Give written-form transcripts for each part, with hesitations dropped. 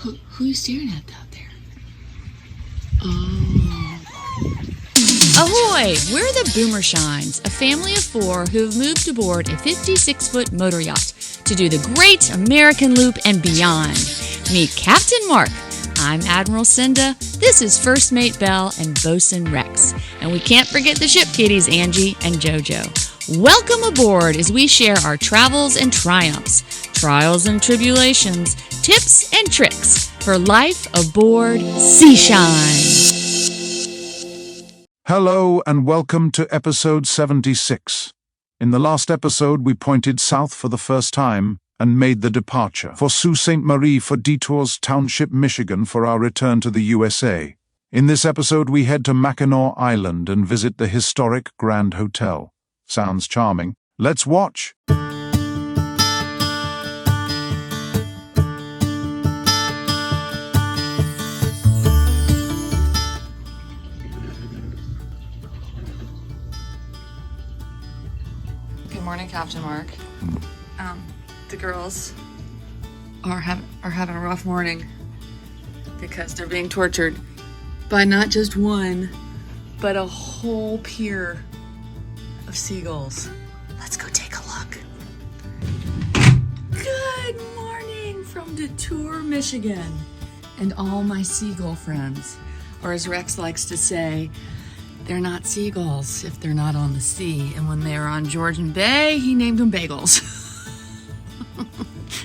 Who are you staring at out there? Oh. Ahoy! We're the Boomershines, a family of 4 who've moved aboard a 56-foot motor yacht to do the Great American Loop and beyond. Meet Captain Mark. I'm Admiral Cinda. This is First Mate Belle and Bosun Rex. And we can't forget the ship kitties, Angie and JoJo. Welcome aboard as we share our travels and triumphs, trials and tribulations, tips and tricks for life aboard Seashine. Hello and welcome to episode 76. In the last episode, we pointed south for the first time and made the departure for Sault Ste. Marie for DeTour's Township, Michigan for our return to the USA. In this episode, we head to Mackinac Island and visit the historic Grand Hotel. Sounds charming. Let's watch. Good morning, Captain Mark. The girls are having a rough morning because they're being tortured by not just one, but a whole pier of seagulls. Let's go take a look. Good morning from DeTour, Michigan, and all my seagull friends. Or as Rex likes to say, they're not seagulls if they're not on the sea. And when they were on Georgian Bay, he named them bagels.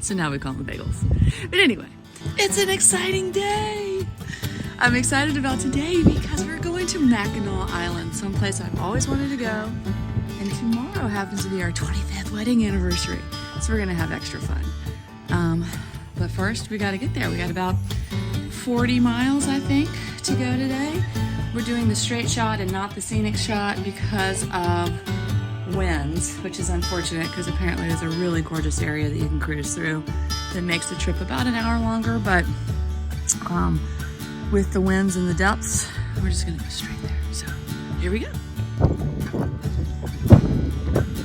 So now we call them bagels. But anyway, it's an exciting day. I'm excited about today because we're going to Mackinac Island, someplace I've always wanted to go. And tomorrow happens to be our 25th wedding anniversary. So we're gonna have extra fun. But first we gotta get there. We got about 40 miles, I think, to go today. We're doing the straight shot and not the scenic shot because of winds, which is unfortunate because apparently there's a really gorgeous area that you can cruise through that makes the trip about an hour longer, but with the winds and the depths, we're just gonna go straight there. So here we go.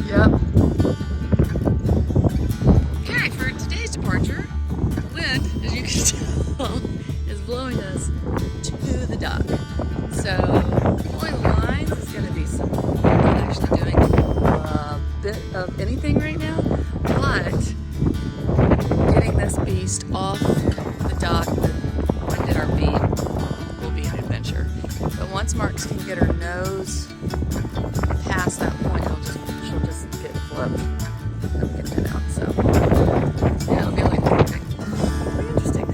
Yep. Okay, for today's departure, the wind, as you can tell, is blowing us to the dock. So pulling the lines is gonna be some, I'm not actually doing a bit of anything right now, but getting this beast off the dock with wind at our beam will be an adventure. But once Marks can get her nose past that point, she'll just get flipped and get it out. So yeah, it'll be like okay. Pretty interesting.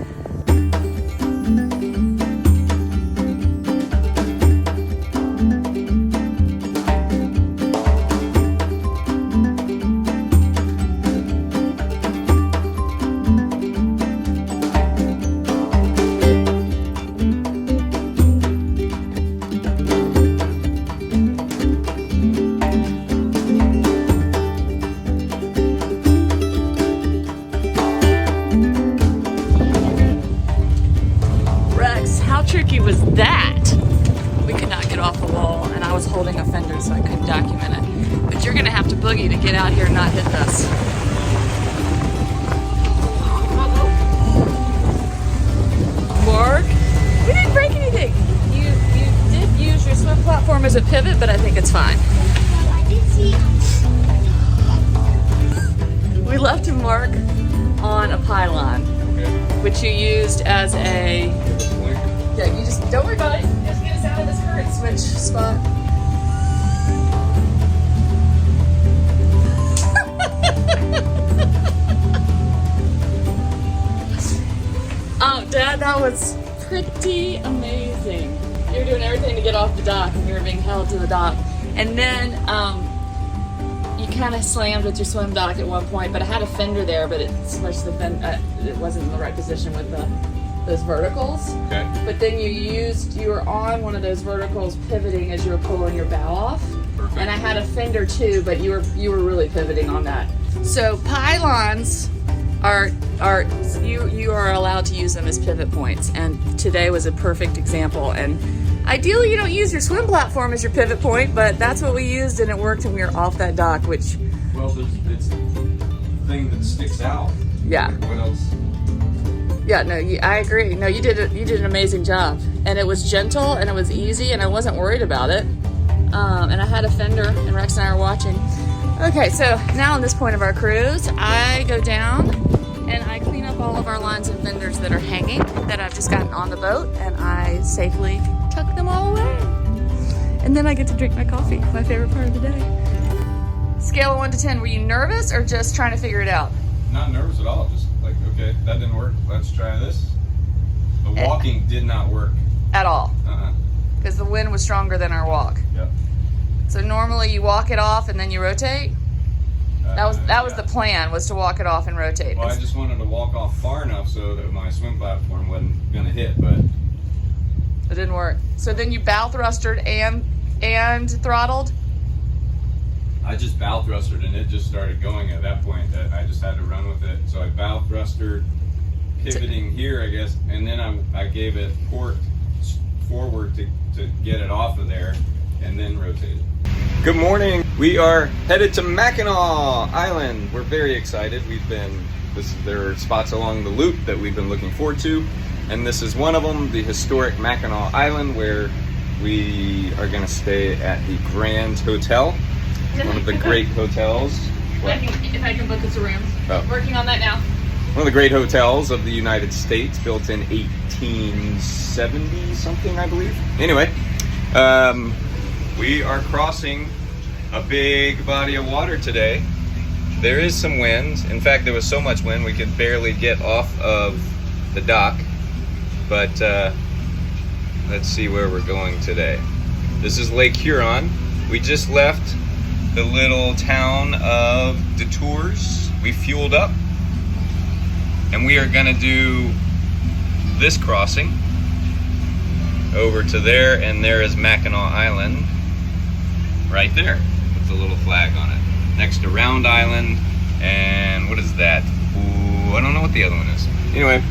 Tricky was that? We could not get off the wall, and I was holding a fender, so I couldn't document it. But you're gonna have to boogie to get out here and not hit this. Mark, we didn't break anything. You did use your swim platform as a pivot, but I think it's fine. I did see. We left him, Mark, on a pylon, which you used as a. Yeah, you just don't worry about it. Just get us out of this current switch spot. Oh, Dad, that was pretty amazing. You were doing everything to get off the dock, and you were being held to the dock. And then you kind of slammed with your swim dock at one point, but I had a fender there, but it smushed the fender. It wasn't in the right position with those verticals. Okay. But then you were on one of those verticals pivoting as you were pulling your bow off. Perfect. And I had a fender too, but you were really pivoting on that. So pylons you are allowed to use them as pivot points, and today was a perfect example. And ideally you don't use your swim platform as your pivot point, but that's what we used and it worked, and we were off that dock, which Well, it's a thing that sticks out. yeah. What else? Yeah, no, I agree. No, you did an amazing job, and it was gentle and it was easy, and I wasn't worried about it. And I had a fender, and Rex and I are watching. Okay, so now on this point of our cruise, I go down and I clean up all of our lines and fenders that are hanging that I've just gotten on the boat, and I safely tuck them all away. And then I get to drink my coffee, my favorite part of the day. Scale of 1 to 10, were you nervous or just trying to figure it out? Not nervous at all. Just like, okay, that didn't work. Let's try this. The walking did not work. At all? Because the wind was stronger than our walk. Yep. So normally you walk it off and then you rotate? That was the plan, was to walk it off and rotate. Well, I just wanted to walk off far enough so that my swim platform wasn't going to hit, but it didn't work. So then you bow thrustered and throttled? I just bow thrustered and it just started going at that point. I just had to run with it. So I bow thrustered, pivoting here, I guess, and then I gave it port forward to get it off of there, and then rotated. Good morning. We are headed to Mackinac Island. We're very excited. There are spots along the loop that we've been looking forward to, and this is one of them, the historic Mackinac Island, where we are going to stay at the Grand Hotel, one of the great hotels. If I can book us a room. Oh. Working on that now. One of the great hotels of the United States, built in 1870 something, I believe. Anyway, we are crossing a big body of water today. There is some wind. In fact, there was so much wind we could barely get off of the dock. But let's see where we're going today. This is Lake Huron. We just left the little town of DeTour. We fueled up, and we are gonna do this crossing over to there, and there is Mackinac Island right there with the little flag on it, next to Round Island, and what is that? Ooh, I don't know what the other one is. Anyway,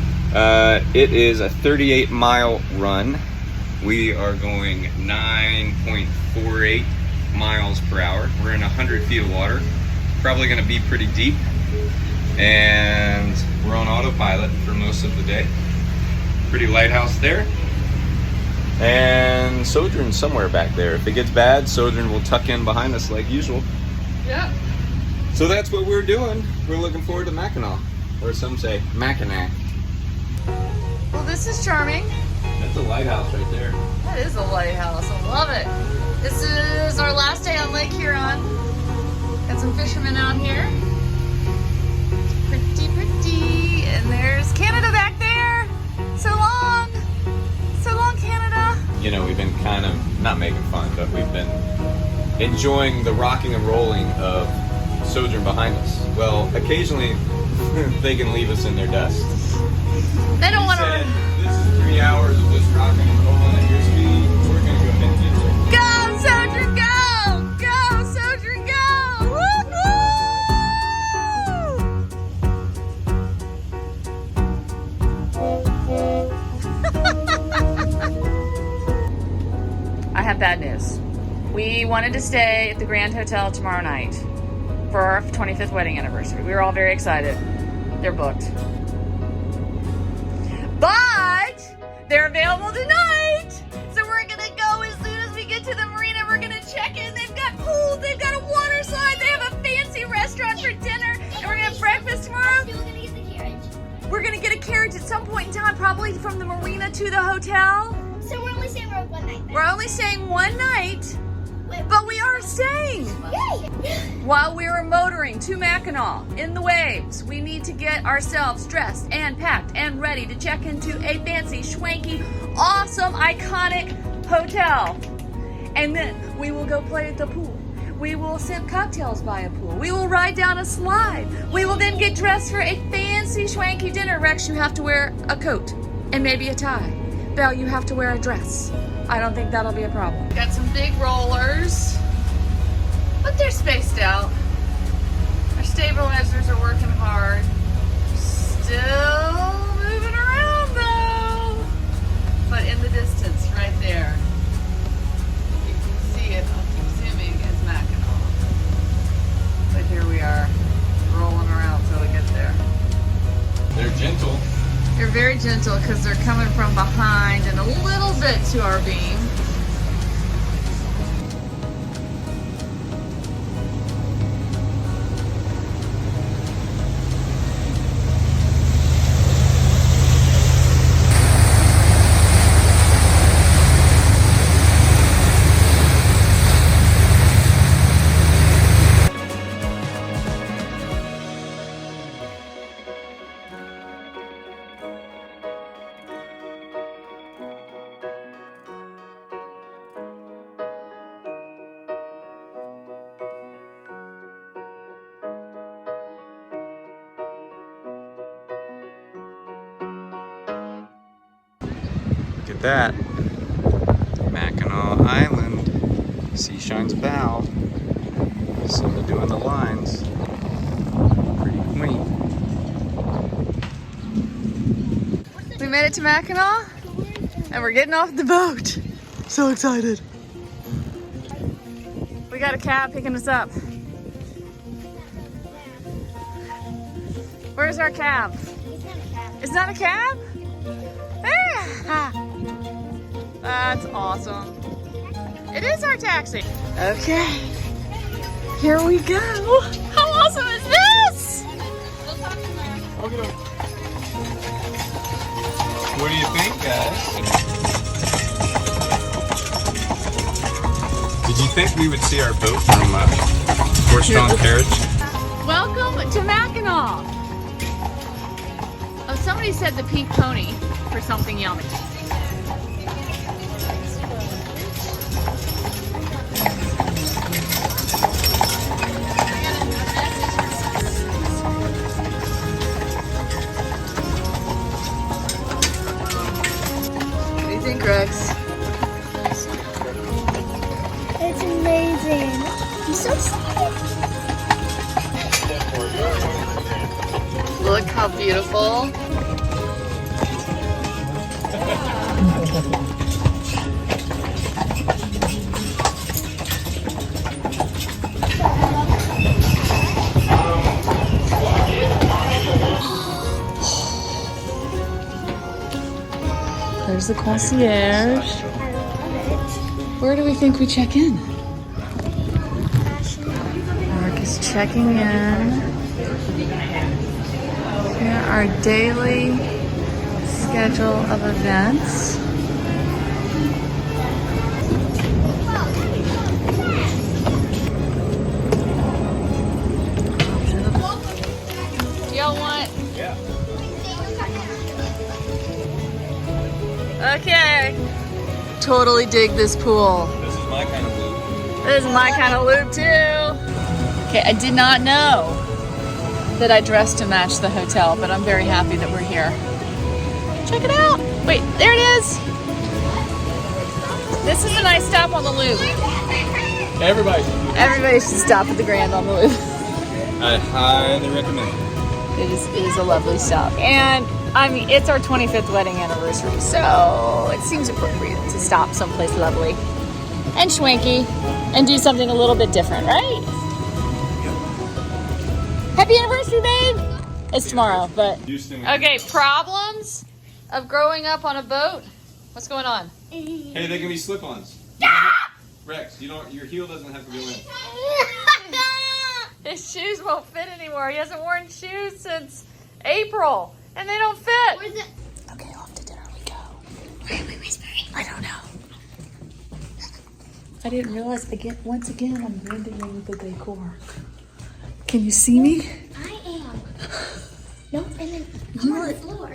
it is a 38-mile run. We are going 9.48 miles per hour. We're in 100 feet of water, probably going to be pretty deep, and we're on autopilot for most of the day. Pretty lighthouse there, and Sojourn's somewhere back there. If it gets bad, Sojourn will tuck in behind us like usual. Yeah. So that's what we're doing. We're looking forward to Mackinac, or some say Mackinac. Well, this is charming. That's a lighthouse right there. That is a lighthouse. I love it. This is our last day on Lake Huron. Got some fishermen out here. Pretty, pretty. And there's Canada back there. So long. So long, Canada. You know, we've been kind of, not making fun, but we've been enjoying the rocking and rolling of Sojourn behind us. Well, occasionally they can leave us in their dust. They don't want Said, to. this is 3 hours of just rocking and rolling at your speed. We're going to go ahead and get there. Go, Sojourn, go! Go, Sojourn, go! Woo-hoo! I have bad news. We wanted to stay at the Grand Hotel tomorrow night for our 25th wedding anniversary. We were all very excited. They're booked. But they're available tonight. So we're gonna go as soon as we get to the marina. We're gonna check in. They've got pools, they've got a water slide, they have a fancy restaurant for dinner, and we're gonna have breakfast tomorrow. We're gonna get the carriage. We're gonna get a carriage at some point in time, probably from the marina to the hotel. So we're only staying for 1 night then. We're only staying 1 night, Wait, but we are staying. yay! While we were motoring to Mackinac in the waves, we need to get ourselves dressed and packed and ready to check into a fancy, schwanky, awesome, iconic hotel. And then we will go play at the pool. We will sip cocktails by a pool. We will ride down a slide. We will then get dressed for a fancy, schwanky dinner. Rex, you have to wear a coat and maybe a tie. Belle, you have to wear a dress. I don't think that'll be a problem. Got some big rollers, but they're spaced out. Our stabilizers are working hard. Still moving around though. But in the distance, right there, you can see it. I'll keep zooming as Mackinac. But here we are, rolling around till we get there. They're gentle. They're very very gentle because they're coming from behind and a little bit to our beam. Look at that. Mackinac Island. Sea shines bow. Someone doing the lines. Pretty quaint. We made it to Mackinac and we're getting off the boat. So excited. We got a cab picking us up. Where's our cab? It's not a cab? Ah, that's awesome. It is our taxi. Okay, here we go. How awesome is this? What do you think, guys? Did you think we would see our boat from horse-drawn carriage? Welcome to Mackinac. Oh, somebody said the pink pony for something yummy. What do you think, Rex? It's amazing. I'm so excited. Look how beautiful. There's the concierge. Where do we think we check in? Mark is checking in. Here are our daily schedule of events. Do y'all want? Yeah. Okay. Totally dig this pool. This is my kind of loop. This is my kind of loop too. Okay, I did not know that I dressed to match the hotel, but I'm very happy that we're here. Check it out. Wait, there it is. This is a nice stop on the loop. Everybody should stop at the Grand on the loop. I highly recommend it. It is a lovely stop. And I mean, it's our 25th wedding anniversary, so it seems appropriate to stop someplace lovely and schwanky and do something a little bit different, right? Happy anniversary, babe! It's tomorrow, but... Okay, problems of growing up on a boat? What's going on? Hey, they can be slip-ons. Rex, your heel doesn't have to go in. His shoes won't fit anymore. He hasn't worn shoes since April, and they don't fit. Where's it? Okay, off to dinner we go. Why am I whispering? I don't know. I didn't realize, once again, I'm blending in with the decor. Can you see me? I am. No, and then I'm on the floor.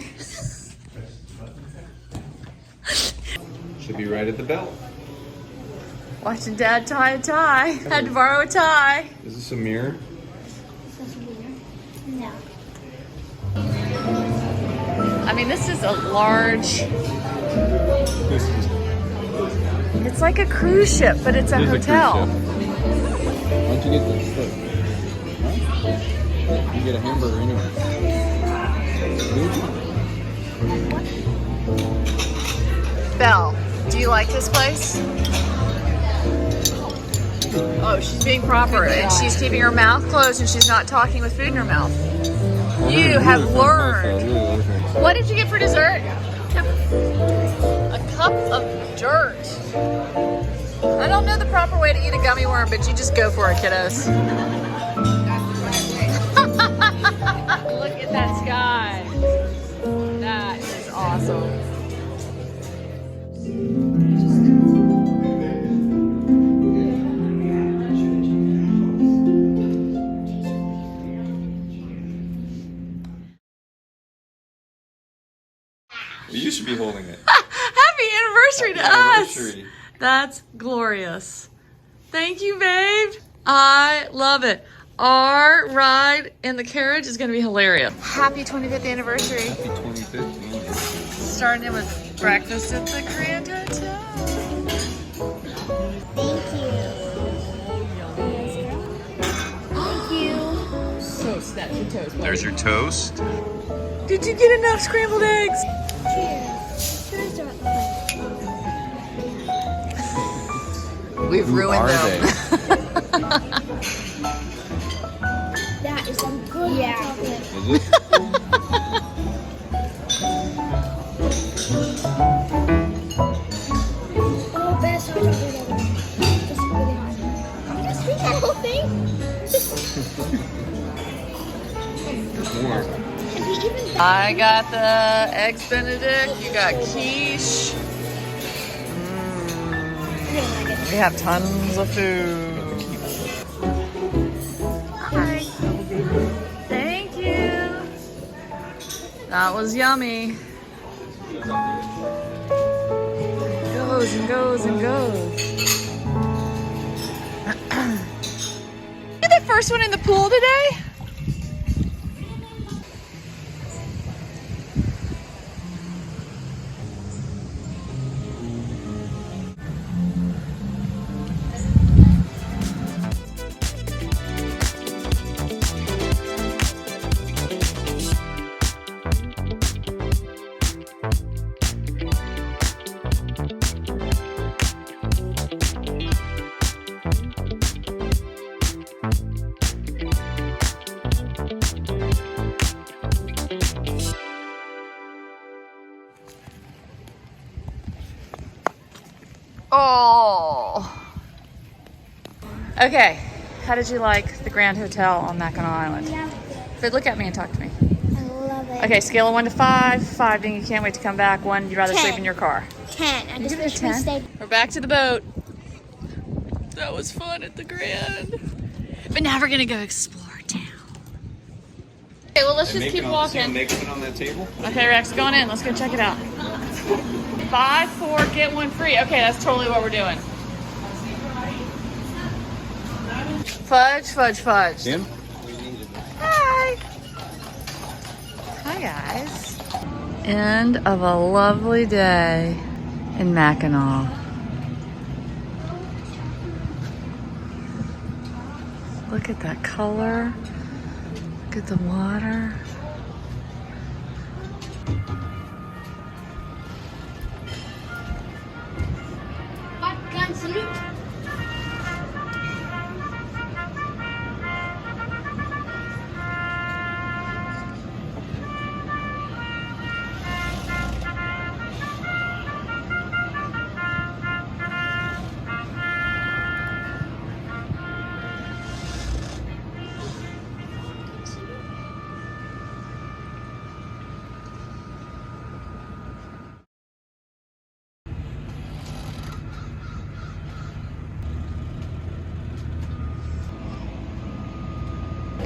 Should be right at the belt. Watching Dad tie a tie. Had to borrow a tie. Is this a mirror? This is weird. No. I mean, this is a large... It's like a cruise ship, but it's a hotel. Why don't you get the slip? Huh? You get a hamburger anyway. Belle, do you like this place? Oh, she's being proper, and she's keeping her mouth closed, and she's not talking with food in her mouth. You have learned. What did you get for dessert? A cup of dirt. I don't know the proper way to eat a gummy worm, but you just go for it, kiddos. Look at that sky. That is awesome. You should be holding it. Happy anniversary to us. Anniversary. That's glorious. Thank you, babe. I love it. Our ride in the carriage is going to be hilarious. Happy 25th anniversary. Happy 25th. Starting with breakfast at the Grand Hotel. Thank you. Thank you. Toast, that's your toast. There's your toast. Did you get enough scrambled eggs? Cheers. Can I start the We've ruined them. That is some good chocolate. Is it? Oh, best hot chocolate ever. Just really hot. Just drink that whole thing. There's more. And we even I got the eggs Benedict. You got quiche. We have tons of food. Hi. Thank you. That was yummy. Goes and goes and goes. You're the first one in the pool today? Oh. Okay. How did you like the Grand Hotel on Mackinac Island? love But look at me and talk to me. it. I love it. Okay, scale of 1 to 5. 5 being you can't wait to come back. 1, you'd rather 10. sleep in your car. 10. I just give it a wish we 10? stayed. We're back to the boat. That was fun at the Grand. But now we're gonna go explore town. Okay, well let's just keep walking. Naked on that table. Okay, Rex, going in. Let's go check it out. Buy 4, get 1 free. Okay, that's totally what we're doing. Fudge, fudge, fudge. Tim? Hi. Hi, guys. End of a lovely day in Mackinac. Look at that color. Look at the water.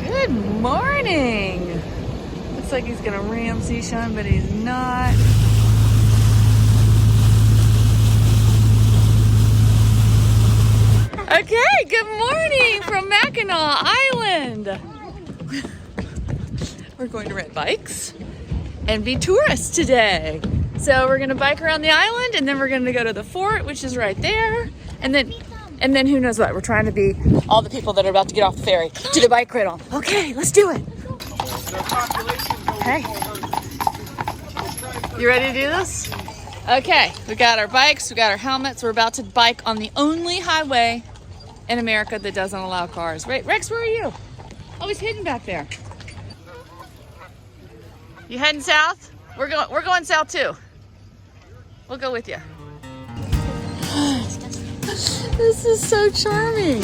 Good morning. Looks like he's gonna ram Seashine, but he's not. Okay, good morning from Mackinac Island. We're going to rent bikes and be tourists today. So we're gonna bike around the island and then we're gonna go to the fort, which is right there. And then who knows what? We're trying to be all the people that are about to get off the ferry to the bike rental. Okay, let's do it. Okay. You ready to do this? Okay, we got our bikes, we got our helmets. We're about to bike on the only highway in America that doesn't allow cars. Right, Rex, where are you? Oh, he's hidden back there. You heading south? We're going south too. We'll go with you. This is so charming.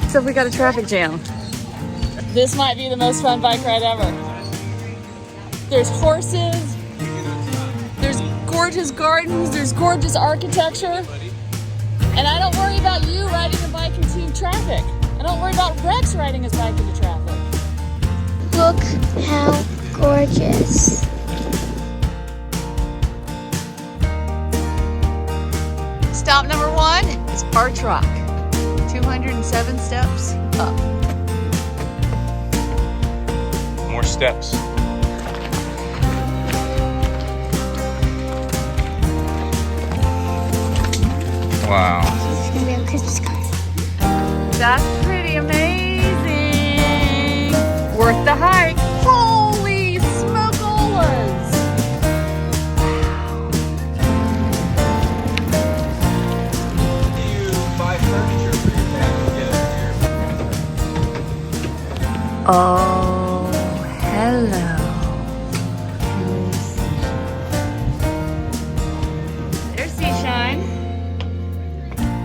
Except we got a traffic jam. This might be the most fun bike ride ever. There's horses, there's gorgeous gardens, there's gorgeous architecture. And I don't worry about you riding a bike into traffic. I don't worry about Rex riding his bike into traffic. Look how gorgeous. Stop number 1 is Arch Rock. 207 steps up. More steps. Wow. It's gonna be a Christmas card. That's pretty amazing. Worth the hike. Holy smokolas. You buy furniture for your dad to get up here. Oh, hello. There's Seashine.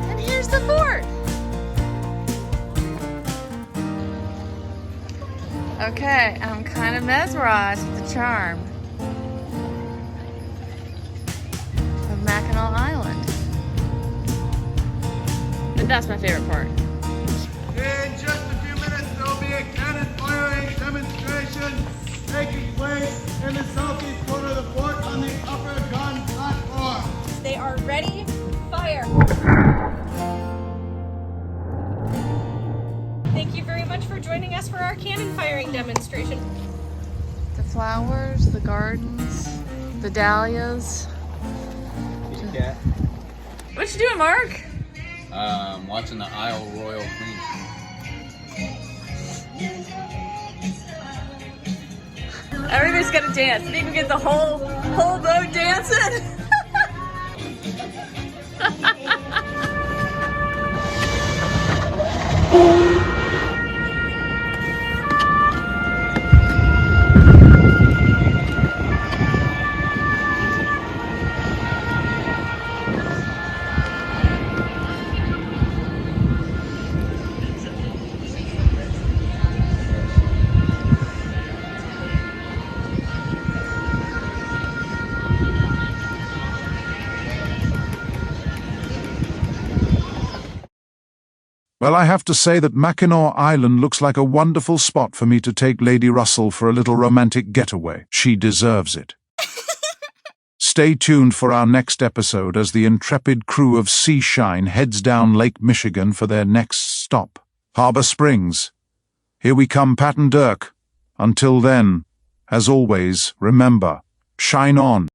And here's the fort. Okay, I'm kind of mesmerized with the charm of Mackinac Island. But that's my favorite part. In just a few minutes, there will be a cannon firing demonstration taking place in the southeast corner of the fort on the upper gun platform. They are ready, fire. Thank you very much for joining us for our cannon firing demonstration. The flowers, the gardens, the dahlias. Cat. What you doing, Mark? Watching the Isle Royal Queen. Everybody's gonna dance. Did you even get the whole boat dancing? Well, I have to say that Mackinac Island looks like a wonderful spot for me to take Lady Russell for a little romantic getaway. She deserves it. Stay tuned for our next episode as the intrepid crew of Seashine heads down Lake Michigan for their next stop, Harbor Springs. Here we come, Pat and Dirk. Until then, as always, remember, shine on.